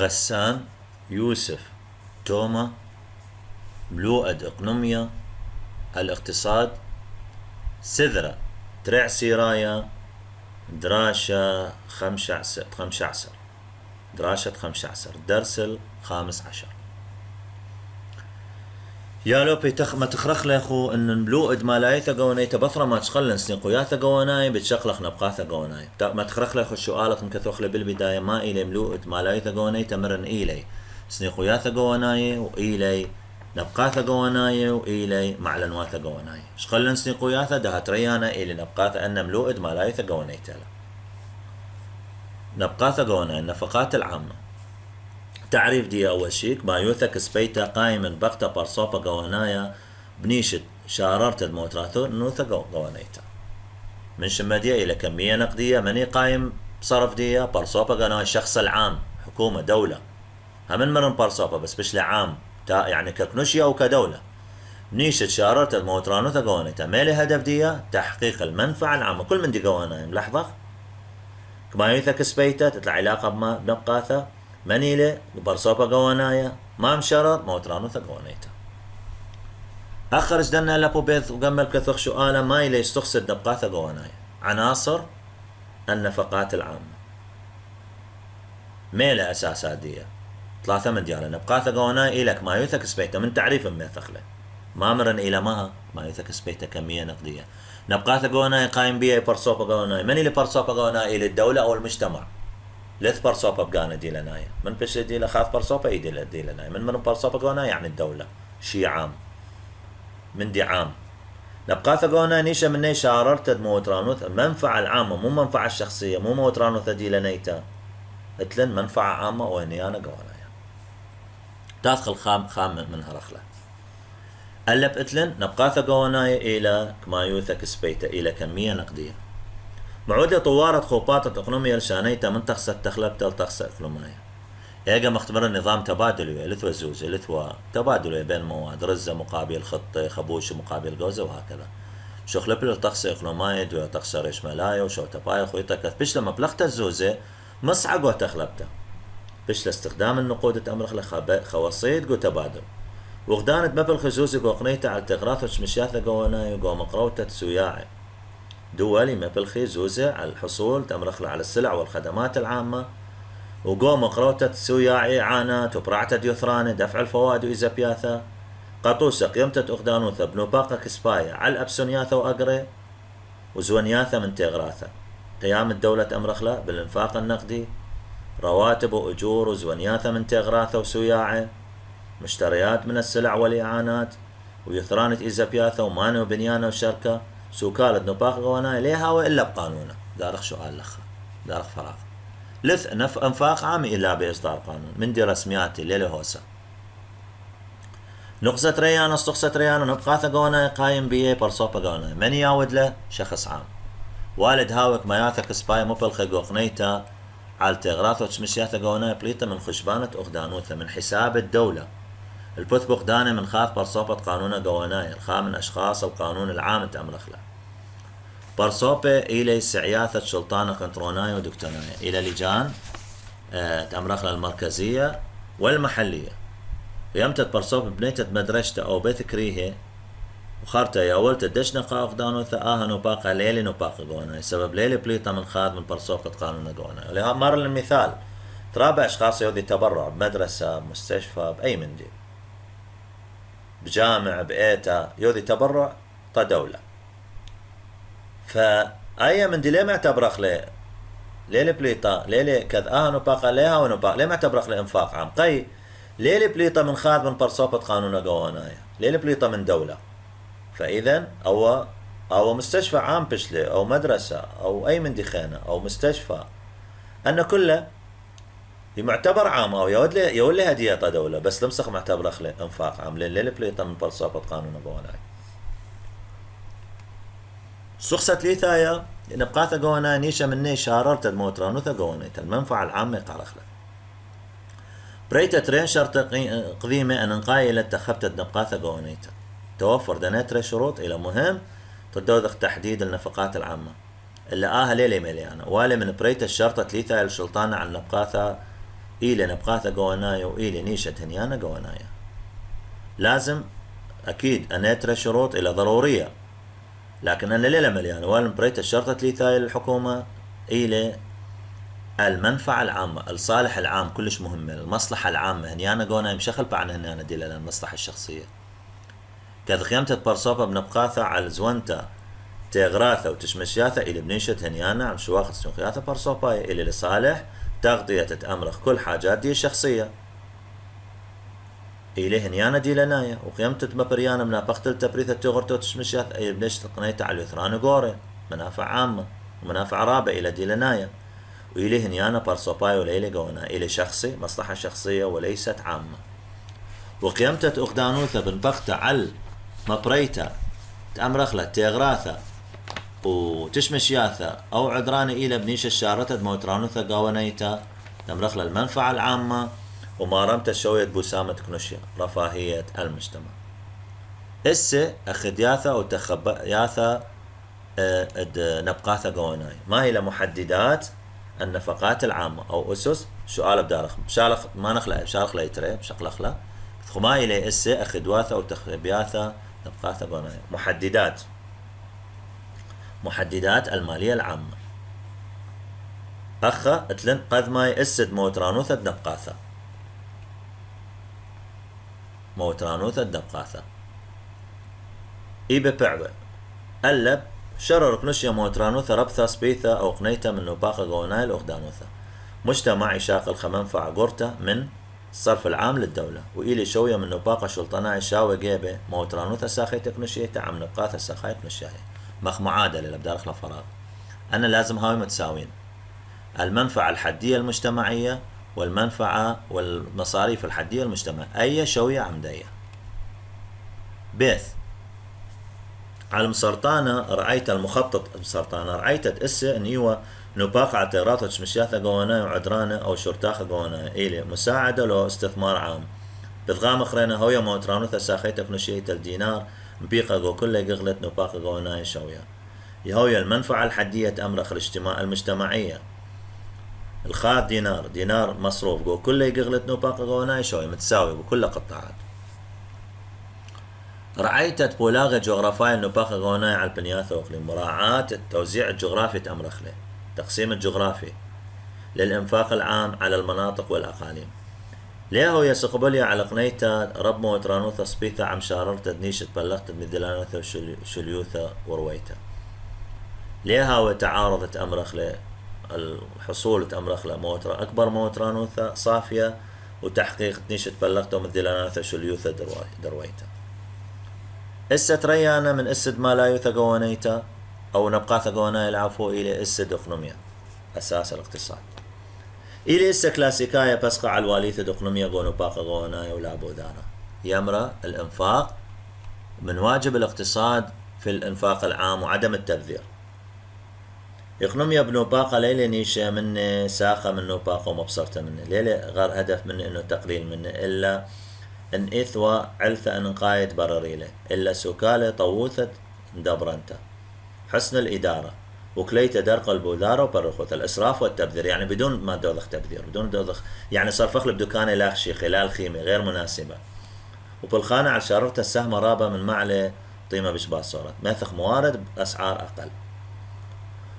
غسان، يوسف، توما، ملوئد اقنوميا، الاقتصاد، سذرة، ترع سيرايا، دراشة خمشعسر، دراشة خمشعسر، درسل 15. يا لوبي ما تخرخ لأخو إن ملوئد مالايثا قواناي تبثرة ما تشغلن سنقوياثا قواناي بتشغلخ نبقاثا قواناي ما تخرخ لأخو السؤالك مكثوخ بالبداية ما إلي ملوئد مالايثا قواناي تمرن إلي سنقوياثا قواناي وإلي نبقاثا قواناي وإلي معلنواثا قواناي شغلن سنقوياثا دهت ريانا إلي نبقاثا أن ملوئد مالايثا قواناي تلا نبقاثا قواناي النفقات العامة. تعريف دي أول شيء ما يوثك سبيتا قائما بقتا برصوبة قوانايا بنيشت شاررت الموتراثو نوثا قوانيتا من شمدية إلى كمية نقدية مني قائم بصرف دي برصوبة قوانايا الشخص العام حكومة دولة همن مرن برصوبة بس بشلي عام يعني ككنوشيا أو كدولة بنيشت شاررت الموترانوثا قوانيتا مالي هدف دي تحقيق المنفعة العامة كل من دي قوانايا ملاحظة ما يوثك سبيتا تطلع علاقة بما بنبقاثا منيلة برصوبة قوانايا ما مشرر موترانوثا قوانيتا أخرج دنا لابو بيث وقمل كثوخ سؤالا ما إلي يستخصد نبقاثا قوانايا عناصر النفقات العامة ميلة أساسات دي 3 من ديالا نبقاثا قوانايا إلك ما يوثك سبيتا من تعريف ميثخلة ما مرن إلى ما يوثك سبيتا كمية نقدية نبقاثا قوانايا قايم بيها برصوبة قوانايا من إلي برصوبة قوانايا إلى الدولة أو المجتمع لث برصوبة بقانا ديلنايا من بش ديلا خاف برصوبة ايدي ديلنايا من برصوبة قونا يعني الدولة شي عام من دي عام نبقاثا قونا نيشا من نيشا عررتد موترانوث منفعة العامة مو منفعة الشخصية مو موترانوث ديلنايتا اتلن منفعة عامة وينيانا قونايا تدخل خام من هرخلة قلب اتلن نبقاثا قونايا الى كما يوثك سبيتا الى كمية نقدية معودة طوارة خوباتة اقنومية لشانيتا من تخصت تخلب تخص اقنومية ايجا مختبر النظام تبادلي لثوى الزوجة لثوى تبادلي بين مواد رزة مقابل خط خبوش مقابل جوزة وهكذا شو خلب تخص اقنومية دو تخص ريش ملايا وشو تبايا خويتا كث بيش لما بلغت الزوزة مصعق وتخلبتا بيش لاستخدام النقود تأمرخ لخواصيد جو تبادل وغدانت مبل خزوزي جو قنيتا على تغراث مشياثة جوانا جو مقروتة سياعي دولي مبلخي زوزة على الحصول تمرخلة على السلع والخدمات العامة وقوم قروتة سوياعي عانات وبرعتة ديوثراني دفع الفوائد وإذا بياثا قطوسة قيمتة أخدانوثة بنوباقة كسباية على الأبسونياثة وأقري وزونياثة من تغراثة قيام الدولة أمرخلة بالإنفاق النقدي رواتب وأجور وزونياثة من تغراثة وسوياعي مشتريات من السلع والإعانات ويثرانة إذا بياثا ومانو وبنيانة وشركة سوكالة نباق قواناي ليها وإلا بقانونه دارخ سؤال لخ دارخ فراغ لث انفاق عامي إلا بإصدار قانون من دي رسمياتي ليلة هوسا نقصة ريانا استقصة ريانا نبقاثة قواناي قايم بيه برصوبة قواناي من ياود له شخص عام والد هاوك ما ياثك سباي مبلخي قوقنيتا على تغراثة وشمشياثة قواناي بليطة من خشبانة أخدانوثة من حساب الدولة البث بقدانه من خاف برصوبة قانون قواناي الخام من أشخاص القانون العام تأمرخله برصوبة إلى سعياثة سلطانة قنطروناي ودكتوناي إلى لجان تأمرخله المركزية والمحلية يمتد برصوبة بنيتة مدرسة أو بيت كريهة وخارتا يا ولت الدشنقة أفدانو ثآها نباقة ليلي نباقة قواناي سبب ليلي بليطة من خاد من برصوبة قانون قواناي ولها مر المثال ترابع أشخاص يودي تبرع بمدرسة بمستشفى بأي من دي بجامع بإيتا يودي تبرع دولة فأي من دي ليه ما اعتبرخ ليه بليطة ليه كذا نباقة ليها ونباقة ليه ما اعتبرخ لإنفاق عام قي ليه بليطة من خاد من برصوبة قانون قوانايا ليه بليطة من دولة فإذا أو مستشفى عام بشلي أو مدرسة أو أي من دي خينة أو مستشفى أن كله معتبر عام أو يولي هدية دولة بس لمسخ معتبر أخلي إنفاق عام للي بليطة من برصوبة قانون قواناي سخصة ليثايا نبقاثة قواناي نيشا من نيشا هاررت الموترانوثة قوانيتا المنفعة العامة قارخلة بريتا ترين شرط قديمة أن نقايلة تخبتت نبقاثة قوانيتا توفر دناتري شروط إلى مهم تدوذخ تحديد النفقات العامة اللي ليلي مليانة والي من بريتا الشرطة ليثايا السلطانة عن نبقاثة إلى نبقاثة قوانايا وإلى نيشة هنيانا قوانايا. لازم أكيد أناترى شروط إلى ضرورية، لكن أنا ليلة مليانة ولا بريت الشرطة ليثاي للحكومة إلى المنفعة العامة، الصالح العام كلش مهمة، المصلحة العامة هنيانا قوانايا مشخل بعنا هنيانا دي للمصلحة الشخصية. كذ خيمتة برصوبة بنبقاثة على زونتا تغراثة وتشمشياثة إلى بنيشة هنيانا عم شواخت سنخياثة برصوباية إلى لصالح تغطية تتأمرخ كل حاجات دي الشخصية إلى هنيانا دي لنايا. وقيمت مبريانا من بقتل تبريثة تغرتو تشمشياثة إلى بنيشة قنيتة على اليثران قوري منافع عامة ومنافع رابة إلى دي لنايا. وإلى هنيانا برصوباية ولا إلى قونا إلى شخصي مصلحة شخصية وليست عامة. وقيمت أخدانوثة بنبقتة على مبريتا تأمرخلة تغراثة وتشمشياثة أو عدرانة إلى بنيش الشارتة موترانوثة قاونيتا تمرخلة المنفعة العامة ومارمت شوية بوسامة كنوشيا رفاهية المجتمع. إسي أخدياثة وتخبياثة نبقاثة قواناي. ما هي محددات النفقات العامة أو أسس سؤال بدارخ بشالخ ما نخلق بشالخ لا يتري بشخلخ لا خما إلى إسي أخدواثة وتخبياثة نبقاثة قواناي. محددات المالية العامة أخا اتلن قد ما يأسد موترانوثة نبقاثة إيبا بعوة ألب شرر كنشيا موترانوثة ربثة سبيثة أو قنيتة من نباقة قوناي الأخدانوثة مجتمع يشاق الخمنفع قرته من الصرف العام للدولة وإلي شوية من نباقة شلطناء شاوة جيبة موترانوثة ساخيتة كنشية عم نبقاثة ساخيت كنشية مخ معادلة لبدارخ لفراغ. أنا لازم هاي متساوين، المنفعة الحدية المجتمعية والمنفعة والمصاريف الحدية المجتمعية أي شوية عمدية. بيث على مسرطانة رعيت المخطط مسرطانة رعيت تأسي أنيوة نباقة عتيراتة شمشياثة قوانا وعدرانة أو شرطاخة قوانا إلي مساعدة لو استثمار عام بثغام أخرين هوية موترانوثة ساخيتة كنشية الدينار مبيقة جو كل قغلة نباقة قوانا شوية يهوية المنفعة الحدية تأمرخ المجتمعية الخاط دينار مصروف جو كل قغلة نباقة قوانا شوية متساوي بكل قطاعات. رعاية بولاغة جغرافية النباقة قوانا على البنياثة وقليم مراعاة التوزيع الجغرافي تأمرخ له تقسيم الجغرافي للإنفاق العام على المناطق والأقاليم. ليه هو يسقبلي على قنيتا رب موترانوثة سبيثة عم شاررت دنيشة بلغت مدلانوثة وشليوثة ورويتا. ليه هو تعارضت أمرخ له الحصول تأمرخ له موتر أكبر موترانوثة صافية وتحقيق دنيشة بلغت ومدلانوثة وشليوثة درويتا. إسة ريانا من إسد ما لا يوثى قوانيتا أو نبقاثة قواناي العفو إلى إسد إقنوميا أساس الاقتصاد. إلى إسة كلاسيكايا بسقع على الواليثة دقنوميا قونو باقة قواناي ولا بودانا يمرأ الإنفاق من واجب الاقتصاد في الإنفاق العام وعدم التبذير. إقنوميا بنو باقة ليلة نيشة مني ساقة منو باقة ومبصرة مني ليلة غير هدف مني إنه تقليل مني إلا إن إثوى علثة أن قايد برريله إلا سكالة طووثة دبرنته حسن الإدارة وكليته درق البودارة وبرخوث الإسراف والتبذير يعني بدون ما دوضخ تبذير بدون دوضخ يعني صار فخل بدكانه لاخشي خلال خيمة غير مناسبة وبالخانة على شاررته السهم رابة من معله قيمة بشبه صورت ماثخ موارد بأسعار أقل.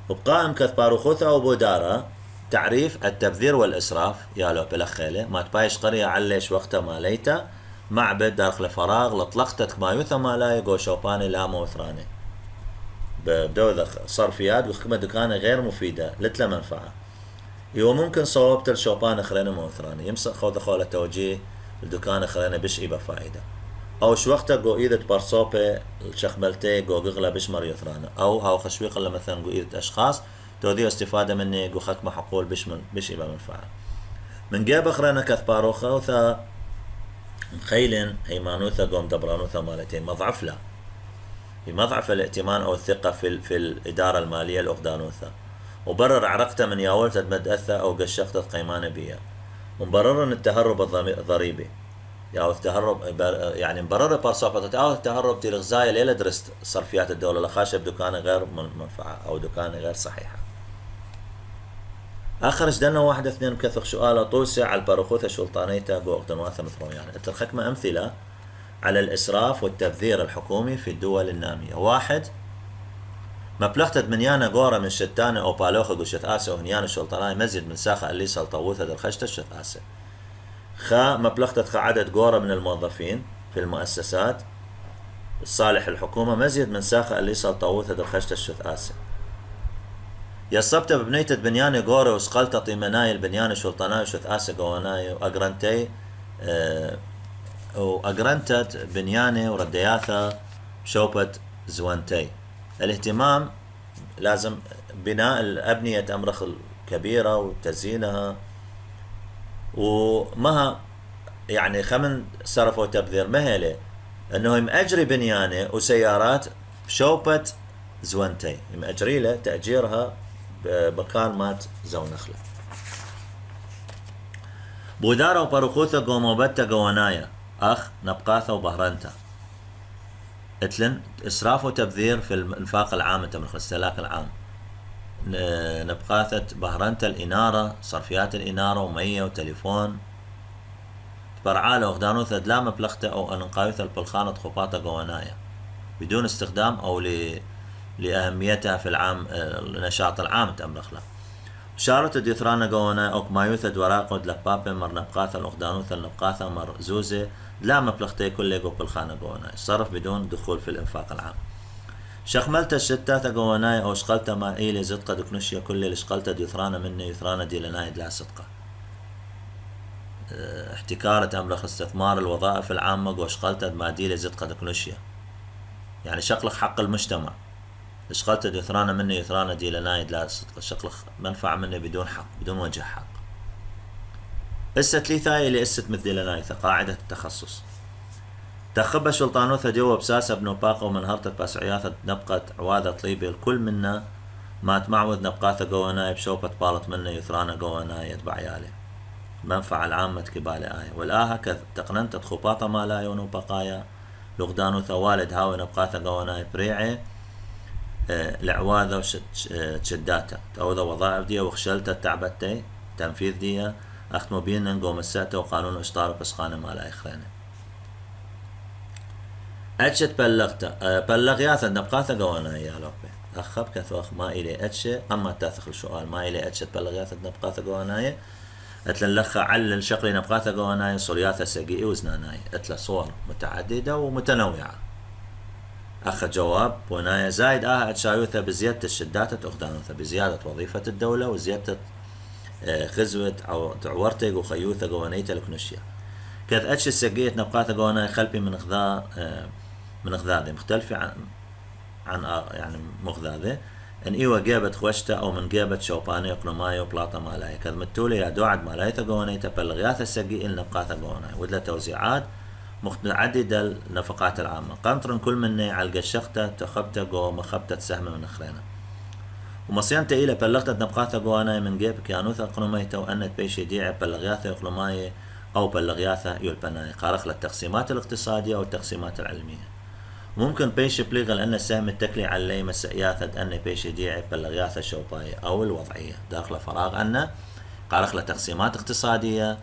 وبقائم كثباروخوثة أو بودارة تعريف التبذير والإسراف يالو بلخيلة ما تبايش قرية عليش وقتها ماليتا معبد داخل فراغ لطلقتك ما يوثى ما لا يقو شوباني لا موثراني بدوذخ صرفيات وخدمة دكانة غير مفيدة لتلا منفعة يو ممكن صوبت الشوبان خلينا موثراني يمسك خوذ خولة توجيه الدكان خلينا بش إيبا فائدة أو شو وقتها جو إيدة برصوبة الشخبلتي جو قغلة بش مريثرانة أو هاو خشويق اللي مثلا جو إيدة أشخاص توديو استفادة مني جو خك محقول بش إيبا منفعة من جاب أخرنا كثباروخة وثا مخيلن هيمانوثا قوم دبرانوثا مالتين مضعف له بمضعف الائتمان أو الثقة في الإدارة المالية الأخدانوثا وبرر عرقته من ياولته مدأثة أو قشقته قيمانة بيها ومبرر التهرب الضريبي أو التهرب يعني مبرر برصوبة أو التهرب تلغزاية ليلة درست صرفيات الدولة لخاشة بدكانة غير منفعة أو دكانة غير صحيحة. اخرج دنا واحد اثنين كثر سؤال طوسع على الباروخوثة شلطانيتا بوقتنواثة مثل يعني اتلخكمة امثلة على الاسراف والتبذير الحكومي في الدول النامية. واحد، مبلغتة منيانا قورة من شتانة او بالوخة قشت آسة وهنيانا شلطاناي مزيد من ساخة اللي سلطوثة درخشتة شت آسة. مبلغتة عدد قورة من الموظفين في المؤسسات الصالح الحكومة مزيد من ساخة اللي سلطوثة درخشتة شت آسة. يصبت ببنيتة بنياني قورة وسقلتة طيمناي البنياني شلطاناي وشت آسة قواناي وأقرنتي وأقرنتت بنياني وردياثة شوبة زوانتي. الاهتمام لازم بناء الأبنية أمرخ الكبيرة وتزيينها ومها يعني خمن صرفوا تبذير مهلة انه مأجري بنيانه وسيارات شوبة زوانتي مأجري له تأجيرها بمكان مات زونخلة. بودارة وباروخوثة قوموبتا قوانايا اخ نبقاثة وبهرنتا اتلن اسراف وتبذير في الانفاق العام من الاستهلاك العام. نبقاثة بهرنتا الإنارة صرفيات الإنارة ومية وتليفون برعالة وغدانوثة دلا مبلغته أو أنقايوثة البلخانة خباطة قوانايا بدون استخدام أو لأهميتها في العام النشاط العام تأمرخلا. شارة ديثرانا قوانا أو كمايوثة وراقو دلبابة مر نبقاثة الأخدانوثة النبقاثة مر زوزة دلا مبلغته كل ليقو بالخانة قوانا صرف بدون دخول في الإنفاق العام. شخملت الشتاتة قواناي أو شقلت ما إيلي زدقة دكنشية كل اللي شقلت ديثرانا مني يثرانا دي لناي دلا صدقة. احتكارة أمرخ استثمار الوظائف العامة وشقلت ما دي لزدقة دكنشية يعني شقلق حق المجتمع. اشغلت يثرانا مني يثرانا دي لناي دلا صدقة شقلق منفعة مني بدون حق بدون وجه حق. اسة ليثاي اللي اسة مثل لناي قاعدة التخصص. تخبى شلطانوثة جوا بساسة بنوباقة ومن هرتت باسعياثة نبقت عواذة طليبي الكل منا ما تمعوذ نبقاثة قواناي بشوبة بالط مني يثرانا قواناي يتبع عيالي منفعة العامة كبالي آية. والآها كذ تقننت خباطة ما لا يونو بقايا لغدانوثة والد هاوي نبقاثة قواناي بريعي العواذة وشداتها تأوذى وظائف دي وخشلتها تعبتي تنفيذ دي أختمو بينا نقوم الساتة وقانون اشطار بسخانة ما لا يخرينه. أتشت بلغتا بلغياثا نبقاثا قوانا يا لوبي أخب كثوخ ما إلي أتشي أما تاثخ السؤال ما إلي أتشت بلغياثا نبقاثا قوانا أتلن لخا علل شقلي نبقاثا قوانا صورياثا سقيئي وزناناي أتلا صور متعددة ومتنوعة. أخ جواب ونايا زايد أتشايوثا بزيادة الشدات أخدانوثا بزيادة وظيفة الدولة وزيادة خزوة أو تعورتك وخيوثة قوانيتا لكنشيا كذ أتش السقية نبقاثا قوانا خلبي من غذاء مختلفة عن يعني مغذاذة ان ايوه جابت خوشتا او من جابت شوباني وقنماي وبلاطة مالاي كذ متولي يا دوعد مالاي ثقواني تبلغياث السقي النبقاثا قوانا ودلا توزيعات متعددة النفقات العامة قنطرن كل مني على القشختة تخبتة قو مخبتة سهم من خرينا ومصيانتا إلى بلغتة نبقاثا قوانا من جيب كانوثا قنميتا وأنت بيشي ديع بلغياثا وقنماي أو بلغياثا يلبناي قارخ للتقسيمات الاقتصادية أو التقسيمات العلمية. ممكن بيش بليغ لأن السهم التكلي علي مسئياثة أن بيش ديع بلغياثا الشوباية أو الوضعية داخل فراغ أن قارخ لتقسيمات اقتصادية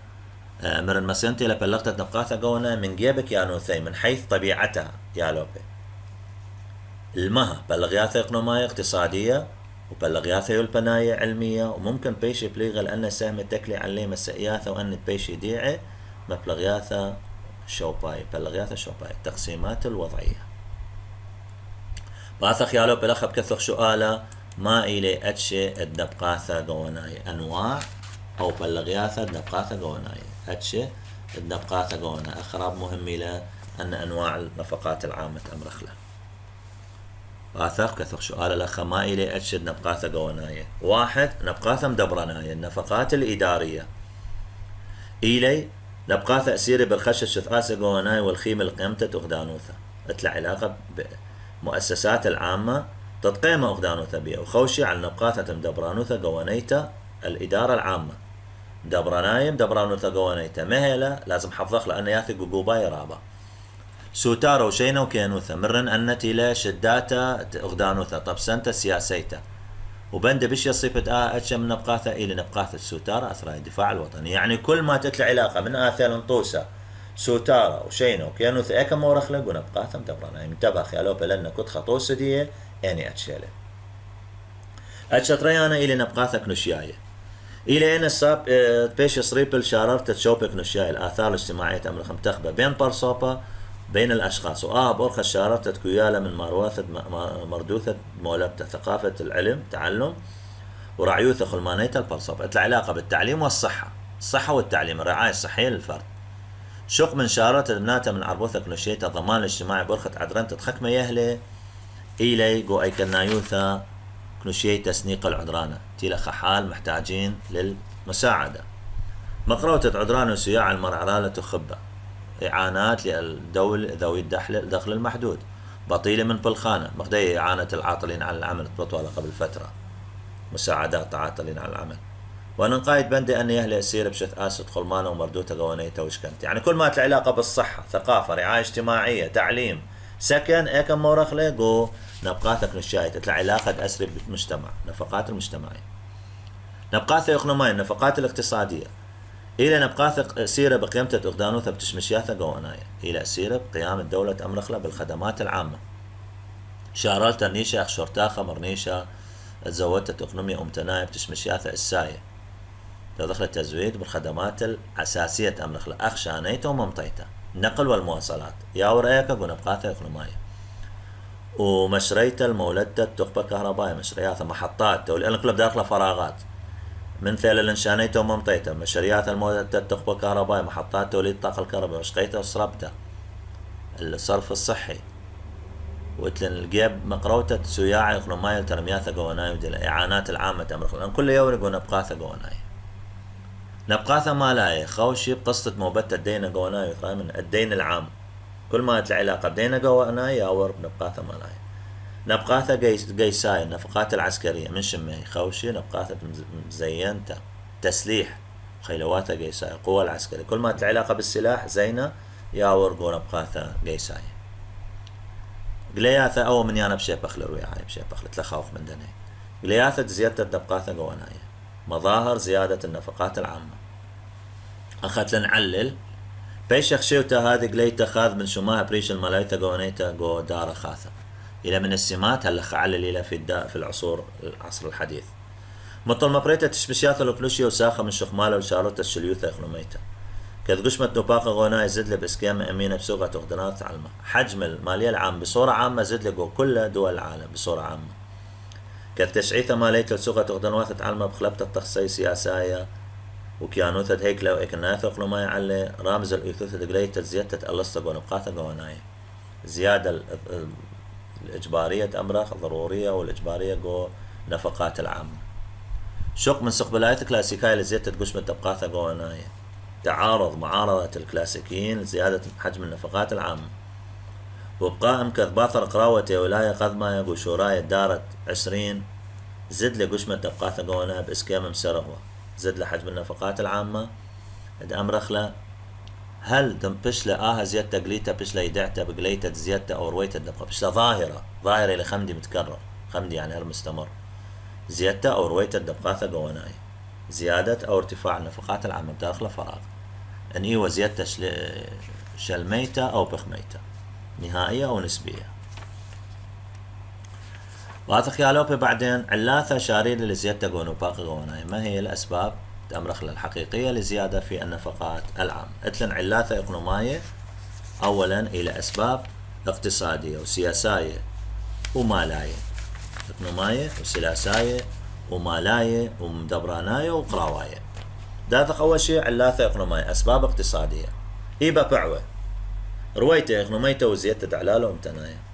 مرن مسينتي لبلغتة نبقاثا قوانا من جيبك يانوثي من حيث طبيعتها يا لوبي المها بلغياثا اقنوماية اقتصادية وبلغياثا يلبناية علمية. وممكن بيش بليغ لأن السهم التكلي علي مسئياثة وأن بيش ديع مبلغياثا شوباي بلغياثا شوباي التقسيمات الوضعية. باثخ يالو بلخب كثخ سؤالة ما إلي أتشي الدبقاثة قواناي أنواع أو بلغياثة الدبقاثة قواناي أتشي الدبقاثة قواناي أخراب مهم إلى أن أنواع النفقات العامة أمرخلة. باثخ كثخ سؤالة لخ ما إلي أتشي الدبقاثة قواناي. واحد نبقاثة مدبرناي النفقات الإدارية إلي نبقى تأثيري بالخشة شثاسة قواناي والخيمة القيمتة أخدانوثة اتلع علاقة بمؤسسات العامة تتقيمة أخدانوثة بيها وخوشي على نبقاثة مدبرانوثة قوانيتا الإدارة العامة مدبراناي مدبرانوثة قوانيتا مهلة لازم حفظخ لأن ياثي قوقوباي رابا سوتارة وشينا وكينوثة مرن أنتي لا شداتا أخدانوثة طب سنتا سياسيتا وبند بش يصيبت اتشم من نبقاثة الى نبقاثة سوتارة اثراء الدفاع الوطني. يعني كل ما تتلع علاقة من اثل نطوسة سوتارة وشينو كيانوث ايكا مورخلق ونبقاثة مدبرانا منتبه خيالو بلنا كت خطوسة دي اني اتشيله اتشتريانا الى نبقاثة كنوشياية الى ان الصاب بيش صريبل شاررت تشوبك نوشياي الاثار الاجتماعية امرخ متخبة بين برصوبة بين الاشخاص بورخ شاررت كياله من مروثة مردوثة مولبتة ثقافة العلم تعلم ورعيوثة خلمانية البرصوبة العلاقة بالتعليم والصحة الصحة والتعليم الرعاية الصحية للفرد شق من شاررت بناته من عربوثة كنوشيتا الضمان الاجتماعي برخة عدران تتخكمة يهلي إلي جو أي كنايوثة كنوشيتا سنيق العدرانة تيلا خحال محتاجين للمساعدة مقروتة عدران وسياع المرعرالة خبة إعانات للدول ذوي الدخل المحدود بطيلة من بلخانة مقدية إعانة العاطلين عن العمل بطولة قبل فترة مساعدات عاطلين عن العمل وننقايد بندي أن يهلي أسير بشث آسد خلمانة ومردوتة قوانيته وشكنت يعني كل ما العلاقة بالصحة ثقافة رعاية اجتماعية تعليم سكن ايكا مورخلي جو نبقاثك نشايت العلاقة أسري بالمجتمع نفقات المجتمعية نبقاثة يقنمين النفقات الاقتصادية إلى نبقاث سيرة بقيمة أغدانوثة بتشمشياثة قواناية إلى سيرة بقيام الدولة أمرخلة بالخدمات العامة شارلت النيشة أخشورتاخة مرنيشة تزودت أقنمية أمتناية بتشمشياثة الساية دخل التزويد بالخدمات الأساسية أمرخلة أخشانيته وممطيته النقل والمواصلات ياور إيكا ونبقاثة أقنمية ومشريته المولدة تقبة كهربائية مشرياثة محطات تولي أنا كلها داخلة فراغات من ثيل الانشانيته وممطيته مشاريات المولدة تقبة كهربائية محطات توليد طاقة الكهرباء وشقيته وصربته الصرف الصحي وتلن الجيب مقروتة سياعي اقنماية ترمياثة قواناي ودل إعانات العامة أمرخ لأن كل يورق ونبقاثة قواناي نبقاثة مالاي خوشي بقصة موبتة الدين قواناي من الدين العام كل ما العلاقة بدين قواناي ياور بنبقاثة مالاي نبقاثة قيساي النفقات العسكرية من شمي خوشي نبقاثة مزينته تسليح خيلواته قيساي القوة العسكرية كل ما العلاقة بالسلاح زينة ياور قو نبقاثة قيساي قلياثة أو من يانا بشي بخل رويعاي بشي بخل تلخوف من دني قلياثة زيادة نبقاثة قواناي مظاهر زيادة النفقات العامة أخذت لنعلل بيشخ شيوتا هذه قليتا خاذ من شماها بريش الملايتا قوانيتا قو دار خاثة إلى من السمات هل علل إلى في العصر الحديث مطل مبريتا تشبشياث الوكلوشيا وساخة من شخمالة وشاروتا الشليوثة يخنميتا كذ قشمة نباقة غوناي زد لي بسكيامة أمينة بسوقة تغدنات علمة حجم المالية العام بصورة عامة زد لي كل دول العالم بصورة عامة كذ تشعيثة مالية لسوقة تغدنات علمة بخلبتة التخصي سياسية وكيانوثة هيكلة وإكناثة قلوماي على رامز الإيثوثة دقليتة زيادة الألسطة ونبقاثة غوناي زيادة الإجبارية أمرخ ضرورية والإجبارية جو نفقات العامة شق من سقبلايات الكلاسيكية لزيادة قشمة تبقاثة قواناية تعارض معارضة الكلاسيكيين لزيادة حجم النفقات العامة وبقاء كذباثر قراوة ولاية قدمة يقو شوراية دارت 20 زد لقشمة تبقاثة قواناية بإسكيام مسرهوة زد لحجم النفقات العامة اد أمرخلة هل دم بشلة زيادة قليتها بشلة يدعتها بقليتها زيادة أو رويتها النفقة بشلة ظاهرة إلى خمدي متكرر خمدي يعني هل مستمر زيادة أو رويتها الدبقاثة قواناي زيادة أو ارتفاع النفقات العامة بداخل فراغ أن إيوة زيادة شلميتة أو بخميتة نهائية أو نسبية وهذا خيالوبي بعدين علاثة شاريدة لزيادة قونوباقي قواناي ما هي الأسباب تأمرخلة الحقيقية لزيادة في النفقات العامة اتلن علاثة اقنوماية أولا إلى أسباب اقتصادية وسياسية ومالاية اقنوماية وسياسية ومالاية ومدبراناية وقراواية داثق أول شيء علاثة اقنوماية أسباب اقتصادية إيبا بعوة رويته اقنوميته وزيادة علالة ومتناية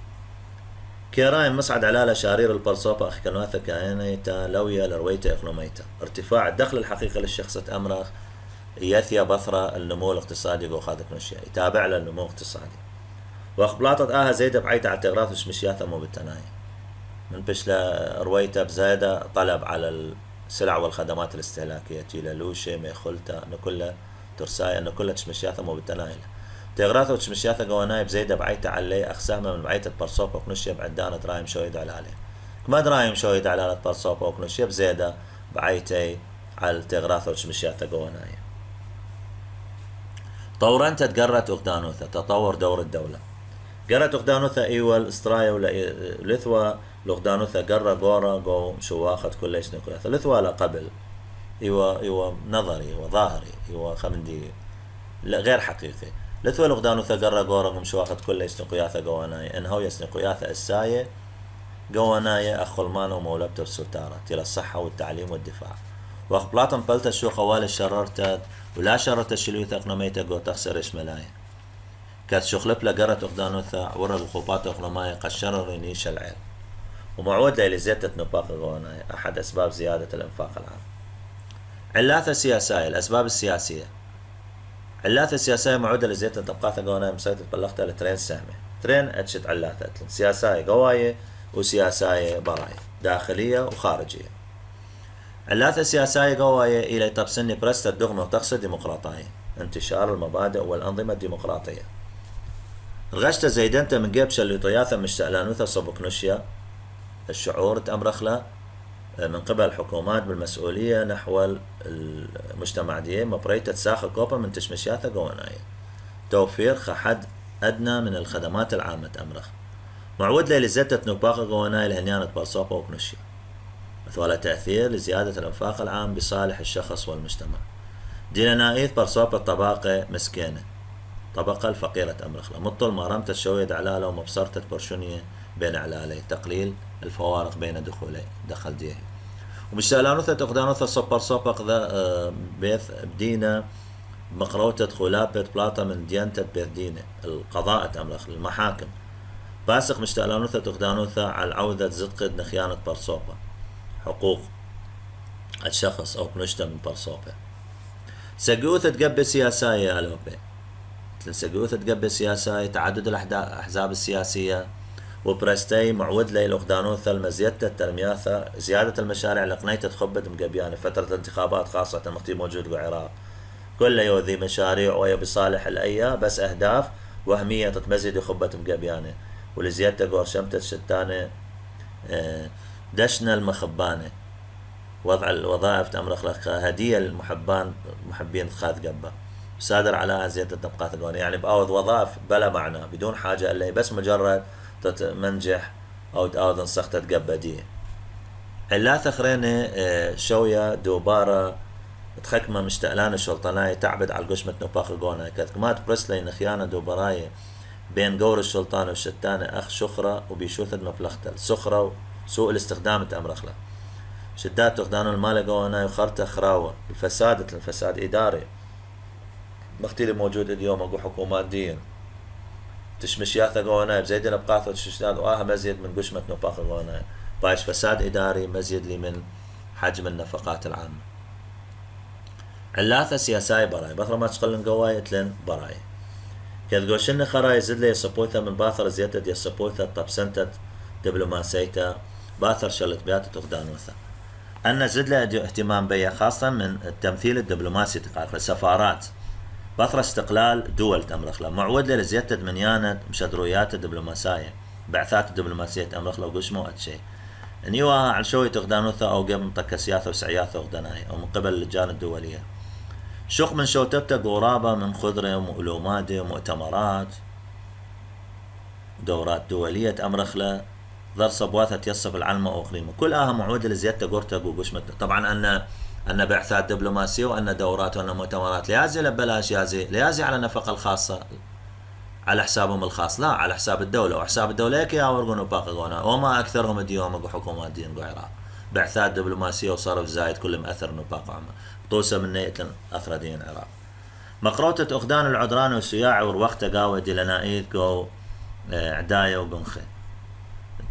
كيراين مصعد علالة شارير البرصوبة أخي كنواثة كاينيتا لوية لرويته اقنوميته ارتفاع الدخل الحقيقي للشخص أمرخ يثيا بثرة النمو الاقتصادي وخاذك نشيا يتابع للنمو الاقتصادي واخبلاطة زيدة بعيدة على التغراث وشمشياثة مو بالتناية من بشلا رويته بزايدة طلب على السلع والخدمات الاستهلاكية تيلا لوشي ميخلتا نكلها ترساية نكلها تشمشياثة مو بالتناية تغراثة وتشمشياثة قواناي بزايدة بعيدة على أقسامها من بعيدة برصوبة وكنشيا بعدانة رايم شويد على عليه كما درايم شوية على برصوبة وكنوشيا بزيادة بعيتي على تغراثة وشمشياثة قواناية. طورنت تقرت أخدانوثة تطور دور الدولة. قرت أخدانوثة إيوال استرايا ولا لثوى لأخدانوثة قرة قورة قو شواخت كل إيش نقول لثوى لا قبل إيوه نظري إيوه ظاهري إيوه خمندي لا غير حقيقي. لثوى لأخدانوثة قرة قورة قو شواخت كل إيش نقياثة قواناية إنهو يسنقياثة الساية قواناية أخو المانو مولبته السلطارة إلى الصحة والتعليم والدفاع. وأخبلاطن بلتا شو خوال الشررتات ولا شررت الشلويثة أقنميتا قو تخسر إيش ملاية. كانت شخلب لقرت أخدانوثة ورق خوبات أقنماية قد شرر نيش العيل. ومعود لزيادة نطاق قواناية أحد أسباب زيادة الإنفاق العام. علات السياسية الأسباب السياسية. علات السياسية معودة لزيادة طبقات قواناية مسيطة بلغتها لترين سامة. ترين أتشت علاتها سياسية قواية وسياسية براية داخلية وخارجية. علات السياسية قواية إلى تبسني برست الدغمة وتقصد ديمقراطية انتشار المبادئ والأنظمة الديمقراطية. رغشت زيدنت من قبش اللي طياثة مشتألانوثة صبكنوشيا الشعور تأمرخلا من قبل الحكومات بالمسؤولية نحو المجتمع دي مبريتة ساخة كوبا من تشمشياثة قواناية توفير خحد أدنى من الخدمات العامة أمرخ معود لي لزتة نباقة قواناية لهنيانة برصوبة وكنوشيا مثل تأثير لزيادة الإنفاق العام بصالح الشخص والمجتمع. دينانايث برصوبة طبقة مسكينة طبقة الفقيرة أمرخلا مطل مارمت الشويد علالة ومبصرة برشونية بين علالي تقليل الفوارق بين دخل ديه ومشتالانوثة تقدانوثة صبر صبق ذا بيث بدينا مقروتة خلابة بلاطة من ديانتة بيردينة القضاء أمرخ المحاكم باسق مشتالانوثة تقدانوثة على العودة زدقد نخيانة برصوبة حقوق الشخص أو كنشتة من برصوبة. سقوثة تقبل سياسية ألوبي سقوثة تقبل سياسية تعدد الأحزاب السياسية وبرستي معود لي الأخدانوثة المزيدة الترمياثة زيادة المشاريع لقنية تخبط مقبيانة فترة الانتخابات خاصة مختي موجود بالعراق كل يوذي مشاريع ويا بصالح الأيا بس أهداف وهمية تتمزد خبط مقبيانة ولزيادة قور شمتة الشتانة دشنا المخبانة وضع الوظائف تأمرخ لك هدية محبين خاذ قبة صادر على زيادة طبقات القوانين يعني بأوض وظائف بلا معنى بدون حاجة إلا بس مجرد منجح أو تأوض نسخة قبة دي. علات أخرين شوية دوبارة تخكمة مشتقلان الشلطانية تعبد على القشمة نباق القوانين كتكمات برسلي نخيانة دوبراية بين قور الشلطان والشتانة أخ شخرة وبيشوثد مفلختل سخرة وسوء الاستخدام تأمرخله شدات تخدان المال قوانا وخرطة خراوة الفساد إداري مختلف موجود اليوم أقو حكومات دين تشمشياثة قوانا بزيدنا بقاثة تشتاد وآها مزيد من قشمة نباق قوانا بايش فساد إداري مزيد لي من حجم النفقات العامة. علاثة سياساي براي بثرة ما تشقلن قواية لن براي كذ قوشن خراي زد لي يصبوثة من باثر زيادة دي يصبوثة طبسنتة دبلوماسيتا باثر شلت بيات تخدانوثة أن زد له اهتمام بيا خاصة من التمثيل الدبلوماسي تقال السفارات بثرة استقلال دول تأمرخلا معود لزيادة منيانة مشدرويات الدبلوماسية بعثات الدبلوماسية تأمرخلا وقشمو أتشي نيوها على شوي تخدانوثة أو قبل مطكسياثة وسعياثة وغدناي أو من قبل اللجان الدولية شوق من شوتبتا قرابة من خضرة ومؤلومات ومؤتمرات دورات دولية تأمرخلا ذر صبواثة يصف العلمة وإقليمه كل معودة لزيادة قرتك وقشمة طبعا أن بعثات دبلوماسية وأن دورات وأن مؤتمرات ليازي لبلاش ليازي على نفقة الخاصة على حسابهم الخاص لا على حساب الدولة وحساب الدولة هيك ياورقون وباققونا وما أكثرهم اليوم أقو حكومات دين العراق بعثات دبلوماسية وصرف زايد كل مأثر نباق عما طوسة من نية أثر دين العراق مقروطة أخدان العدران والسياع وروقت قاوة دلنائيد قو عداية وقنخي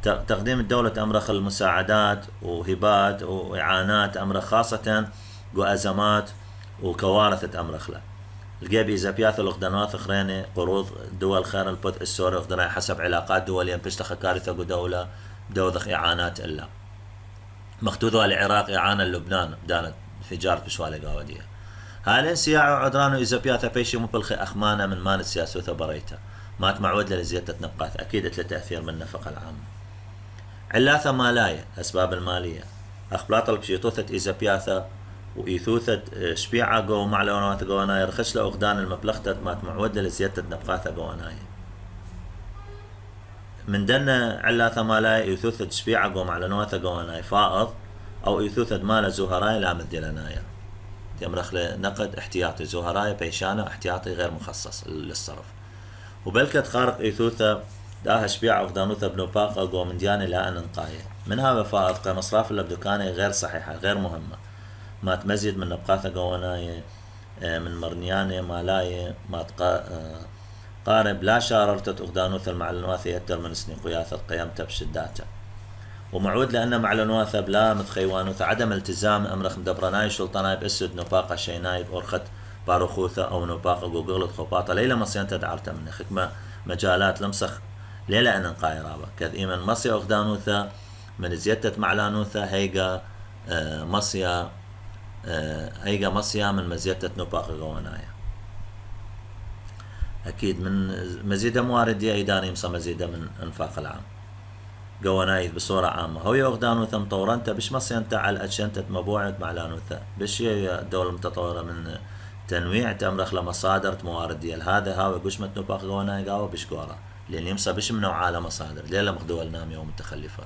تقديم الدولة أمرخ المساعدات وهبات وإعانات أمرخ خاصة وأزمات وكوارث أمرخ له الجيبي إذا بياث الأخدانات أخرين قروض دول خير البث السوري أخدنا حسب علاقات دولية بيشتخ كارثة ودولة بدوذخ إعانات إلا مختوذة العراق إعانة لبنان دانت انفجار بشوالي قاودية هالين سياع وعدران إذا بياث بيشي مبلخي أخمانة من مان السياسة بريته مات معود لزيادة نبقات أكيد لتأثير من النفقة العامة. علاثة مالاية أسباب المالية أخبلاط بشيطوثة إذا بياثة وإيثوثة شبيعة جو معلونات جواناي رخش لأغدان المبلغتة مات معودة لزيادة نبقاثة جواناي من دنا علاثة مالاي إيثوثة شبيعة جو معلونات جواناي فائض أو إيثوثة مال زهراي لا مدلنايا تمرخ نقد احتياطي زهراي بيشانة احتياطي غير مخصص للصرف وبلكت خارق إيثوثة داها شبيعة أغدانوثة بنوباقة جو من ديانة لا أنقاية منها فائض كمصراف اللبدوكاني غير صحيحة غير مهمة ما تمزيد من نبقاثة جواناية من مرنيانة مالاية ما قارب لا شاررتت أغدانوثة المعلنواثة يتر من سني قياثة قيمتها بشداتها ومعود لأن معلنواثة بلا متخيوانوثة عدم التزام أمرخ مدبرناي شلطناي بأسد نباقة شيناي بأرخت باروخوثة أو نباقة جوجلت خباطة ليلة مصيانة دعرتها من خكمة مجالات لمسخ ليلة أن نقاي رابا كذ إيمن مصيا أغدانوثة من زيادة معلانوثة هيجا مصيا هيجا مصيا من مزيدة نباقة جوانايا أكيد من مزيدة مواردية إيداني مصا مزيدة من أنفاق العام جواناي بصورة عامة هو يغدانوثا مطورنتا بش مصيانتا على أجشنتة مبوعة معلانوثا بش هي الدولة المتطورة من تنويع تمرخ لمصادر مواردية هذا هاوي قشمة نباقة جواناي قاوة بش قورة لأن يمصا بش من نوع مصادر ليلة مخدوة نامية ومتخلفة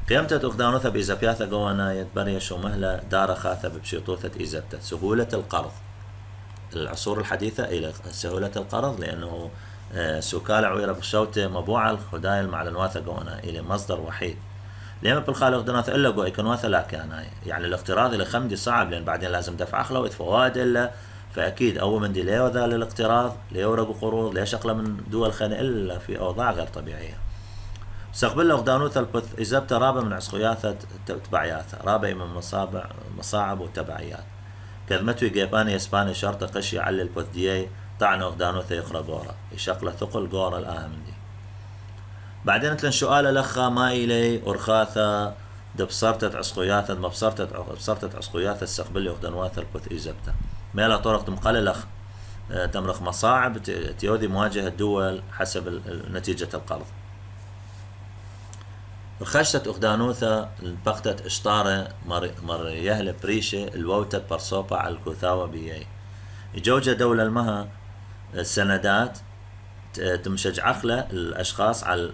قيمتة أغدانوثة بإزابياثة جواناية بريش ومهلة دار خاثة بشيطوثة إزابتة سهولة القرض العصور الحديثة إلى سهولة القرض لأنه سوكالة عويرة بشوتة مبوعة الخدايا المعلنواثة جوانا إلى مصدر وحيد لما بالخالة أغدانوثة إلا جو إكنواثة لا كان يعني الاقتراض إلى خمدي صعب لأن بعدين لازم دفع أخلى وإثفواد إلا فأكيد أول من دي ليه وذا للاقتراض ليه ورقوا قروض ليه شغلة من دول خانة إلا في أوضاع غير طبيعية استقبل أغدانوثة البث إزابته رابة من عسقياثة تبعياثة رابة من مصاعب وتبعيات كلمته جيباني إسباني شرطة قشي على البثديي طعن أغدانوثة يقرأ جورا يشقل ثقل جورا الآهم دي بعدين تلن سؤال لخا ما إلي أرخاثة دبصرتت عسقياثة ما بصرتت عسقياثة استقبل أغدانوثة البث إزابته ميلا طرق تمقل لخ تمرخ مصاعب تيوذي مواجهة الدول حسب نتيجة القرض رخشتت أغدانوثة البقتت اشطارة مر يهل بريشة الووتة برصوبة على الكوثاوة بيي جوجة دولة المها السندات تمشج عقلة الأشخاص على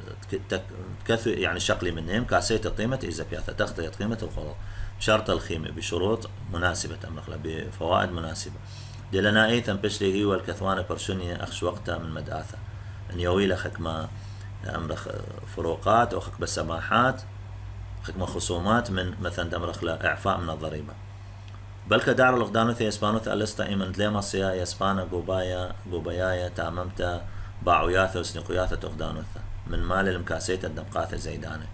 تكثر يعني شقلي منهم كاسية قيمة إذا بياثة تغطية قيمة القروض بشرط الخيمة بشروط مناسبة تمرخلة بفوائد مناسبة دلنا أي تنبشلي هي والكثوانة برشونية أخش وقتها من مدآثة أن يويل خكمة أمرخ فروقات أو خكمة سماحات خكمة خصومات من مثلا تمرخ إعفاء من الضريبة بل كدار الأغدانوثة يسبانوثة ألستا إيمن دليماسيا يسبانا قوبايا تاممتا باعوياثة وسنقياثة أغدانوثة من مال المكاسية الدمقاثة زيدانة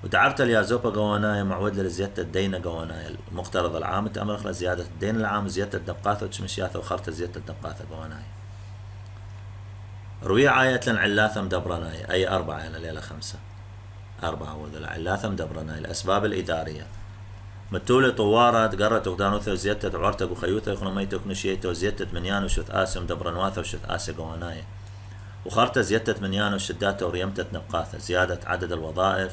وتعرت اليازوبا قوانايا معود لزيادة الدين قوانايا المقترض العام تأمرخ لزيادة الدين العام زيادة الدمقاثة وتشمشياثة وخرطة زيادة الدمقاثة قوانايا روي عاية لن علاثة مدبرناي أي 4 يعني ليلة 5 4 وذل علاثة مدبرناي الأسباب الإدارية متولي طوارة قررت أغدانوثة وزيادة عورتك وخيوثة وخنميتك ونشيتة وزيادة منيان وشث آسي مدبرنواثة وشث آسي قواناية وخرطة زيادة منيان وشداتة وريمتة نبقاثة زيادة عدد الوظائف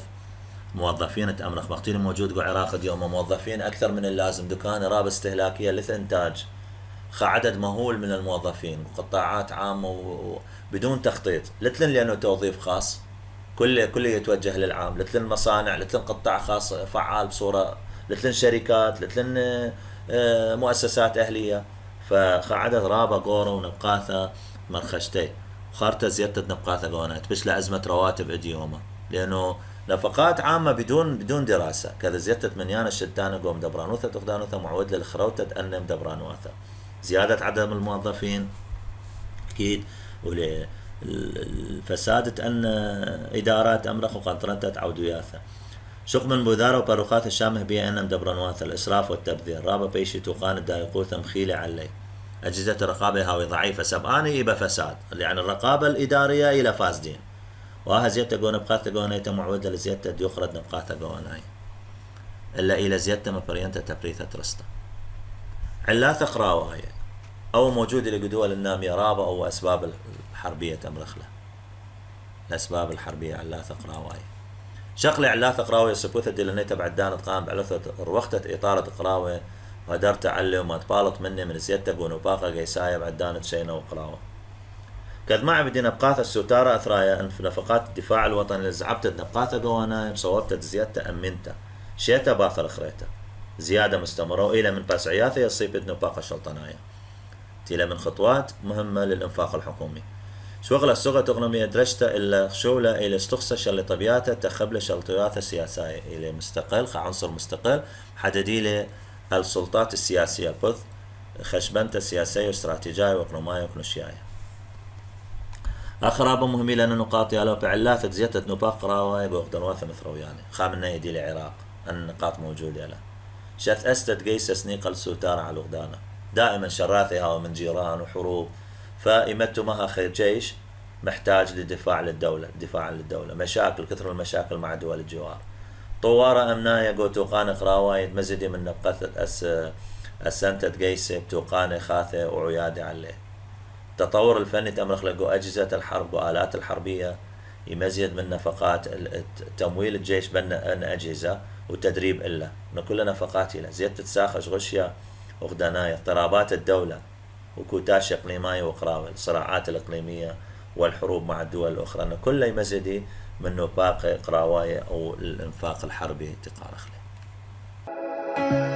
موظفين تأمرخ مقتين موجود قو عراق اليوم موظفين أكثر من اللازم دكان راب استهلاكية لث إنتاج عدد مهول من الموظفين وقطاعات عامة بدون تخطيط لتلن لأنه توظيف خاص كل يتوجه للعام لتلن مصانع لتلن قطاع خاص فعال بصورة لتلن شركات لتلن مؤسسات أهلية فعدد رابع قورة ونبقاثة مرخشتي وخارطة زيادة نبقاثة قوانات بش لأزمة رواتب إديومة لأنه نفقات عامة بدون دراسة كذا زيادة منيانة الشتانة قوم دبرانوثة تغدانوثة معود للخروتة تأنم دبرانوثة زيادة عدد الموظفين أكيد والفساد أن إدارات أمرخ وقنطرنتة عودياثة شق من بوذارة وباروخات الشامه بيا أنم دبرانوثة الإسراف والتبذير رابا بيشي توقان الدايقوثة مخيلة علي أجهزة الرقابة هاوي ضعيفة سبعاني إبا فساد يعني الرقابة الإدارية إلى فاسدين وها زيادة قونا بقاثة قوناية معودة لزيادة ديوخرد نبقاثة قوناية إلا إلى زيادة مبرينة تبريثة رسطة علاثة قراواية أو موجود لقدول النامية رابة أو أسباب الحربية تمرخلة الأسباب الحربية علاثة قراواية شغلة علاثة قراوة سبوثة ديلانيتا بعدان تقام بعلاثة روختة إطارة قراوة وهدر تعلم وما تبالط مني من زيادتك ونباقة قيسايا بعدان تشينا وقراوة كذ ما بدينا بقاثة السوتارة أثرايا أن في نفقات الدفاع الوطني اللي زعبتت نبقاثة قوانا بصوبتت زيادة أمنتا شيتا باثر خريتا زيادة مستمرة وإلى من باس عياثة يصيبت نباقة شلطنايا تيلا من خطوات مهمة للإنفاق الحكومي شغل السوغة تغنمية درجتا إلا خشولة إلى استخصش اللي طبيعته تخبل شلطياثة سياسية إلى مستقل كعنصر مستقل حددي لي السلطات السياسية بث خشبنته سياسية واستراتيجية وإقليمية وكنوشياية آخر أبو مهمي لنا نقاط يالو بعلات زيادة نباق قراوة يقدر واثة مثروياني خامنا يدي العراق النقاط موجودة له شاث أستد قيس سنيق السوتارة على الغدانة دائما شراثها ومن جيران وحروب فإمتوا مها خير جيش محتاج للدفاع للدولة دفاعا للدولة مشاكل كثر المشاكل مع دول الجوار طوارة أمناية قوتوقان قراوة مزدي من نبقثة السنتة قيسة بتوقان خاثة وعيادة عليه التطور الفني تم خلقوا أجهزة الحرب وآلات الحربية يمزيد من نفقات تمويل الجيش بين أجهزة وتدريب إلا من كل نفقات إلى زيادة ساخش غشية وغدناية اضطرابات الدولة وكوتاش إقليمية وقراوة الصراعات الإقليمية والحروب مع الدول الأخرى أن كل يمزدي من نفاق قراوية أو الإنفاق الحربي تقارخ له